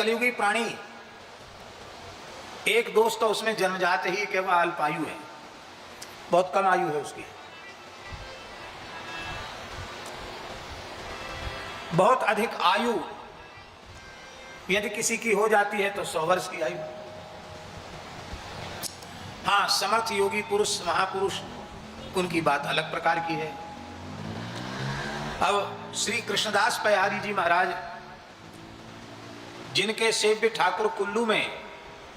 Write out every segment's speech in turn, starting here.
कलयुगी प्राणी, एक दोष तो उसमें जन्म जाते ही कि वह अल्पायु है, बहुत कम आयु है उसकी। बहुत अधिक आयु यदि किसी की हो जाती है तो 100 वर्ष की आयु। हाँ, समर्थ योगी पुरुष, महापुरुष, उनकी बात अलग प्रकार की है। अब श्री कृष्णदास पयहारी जी महाराज, जिनके सेव्य ठाकुर कुल्लू में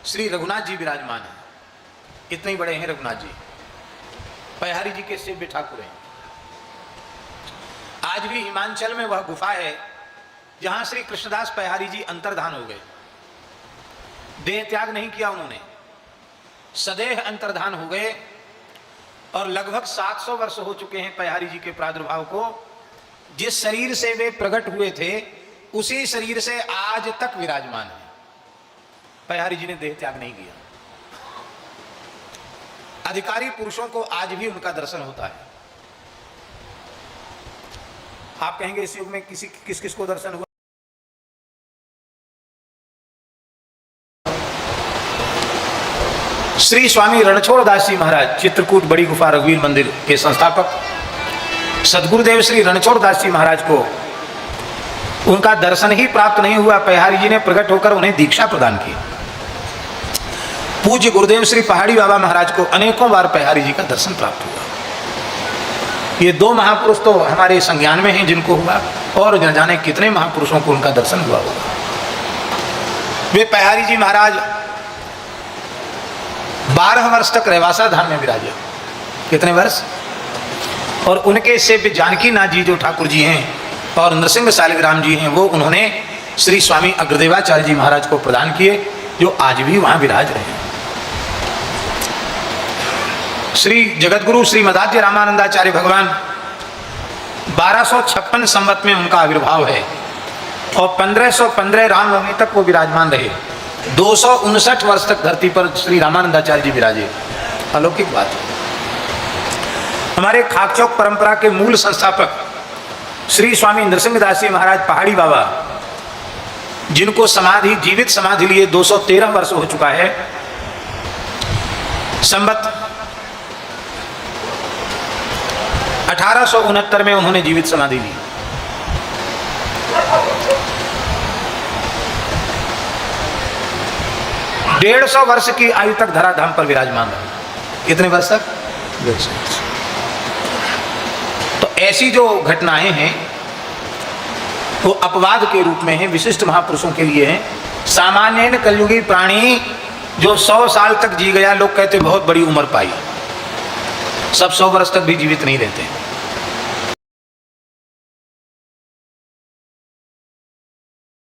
श्री रघुनाथ जी विराजमान है, इतने बड़े हैं रघुनाथ जी, पयहारी जी के सेव्य ठाकुर हैं। आज भी हिमाचल में वह गुफा है जहां श्री कृष्णदास पयहारी जी अंतर्धान हो गए। देह त्याग नहीं किया उन्होंने, सदेह अंतर्धान हो गए और लगभग 700 वर्ष हो चुके हैं पयहारी जी के प्रादुर्भाव को। जिस शरीर से वे प्रकट हुए थे उसी शरीर से आज तक विराजमान है। पयहारी जी ने देह त्याग नहीं किया। अधिकारी पुरुषों को आज भी उनका दर्शन होता है। आप कहेंगे इस युग में किस किस को दर्शन हुआ? श्री स्वामी रणछोड़ दास जी महाराज, चित्रकूट बड़ी गुफा रघुवीर मंदिर के संस्थापक सदगुरुदेव श्री रणछोड़ दास जी महाराज को उनका दर्शन ही प्राप्त नहीं हुआ। पयहारी जी ने प्रकट होकर उन्हें दीक्षा प्रदान की। पूज्य गुरुदेव श्री पहाड़ी बाबा महाराज को अनेकों बार पयहारी जी का दर्शन प्राप्त हुआ। ये 2 महापुरुष तो हमारे संज्ञान में हैं जिनको हुआ, और न जाने कितने महापुरुषों को उनका दर्शन हुआ होगा। वे पयहारी जी महाराज 12 वर्ष तक रेवासा धाम में विराजे। कितने वर्ष? और उनके सेव्य जानकी नाथ जी जो ठाकुर जी हैं और नरसिंह सालिग्राम जी हैं, वो उन्होंने श्री स्वामी अग्रदेवाचार्य जी महाराज को प्रदान किए, जो आज भी वहां विराज रहे हैं। श्री जगतगुरु श्री मदाध्य रामानंदाचार्य भगवान 1256 संवत में उनका आविर्भाव है और 1515 रामनवमी तक वो विराजमान रहे। 259 वर्ष तक धरती पर श्री रामानंदाचार्य जी विराजे। अलौकिक बात है। हमारे खाकचौक परंपरा के मूल संस्थापक श्री स्वामी नरसिंहदास जी महाराज पहाड़ी बाबा, जिनको समाधि, जीवित समाधि लिए 213 वर्ष हो चुका है, संवत 1869 में उन्होंने जीवित समाधि ली। डेढ़ 150 वर्ष की आयु तक धराधाम पर विराजमान रहे। कितने वर्ष तक? 150 वर्ष। तो ऐसी जो घटनाएं हैं वो अपवाद के रूप में हैं, विशिष्ट महापुरुषों के लिए हैं। सामान्य कलयुगी प्राणी जो 100 साल तक जी गया, लोग कहते बहुत बड़ी उम्र पाई। सब 100 वर्ष तक भी जीवित नहीं रहते।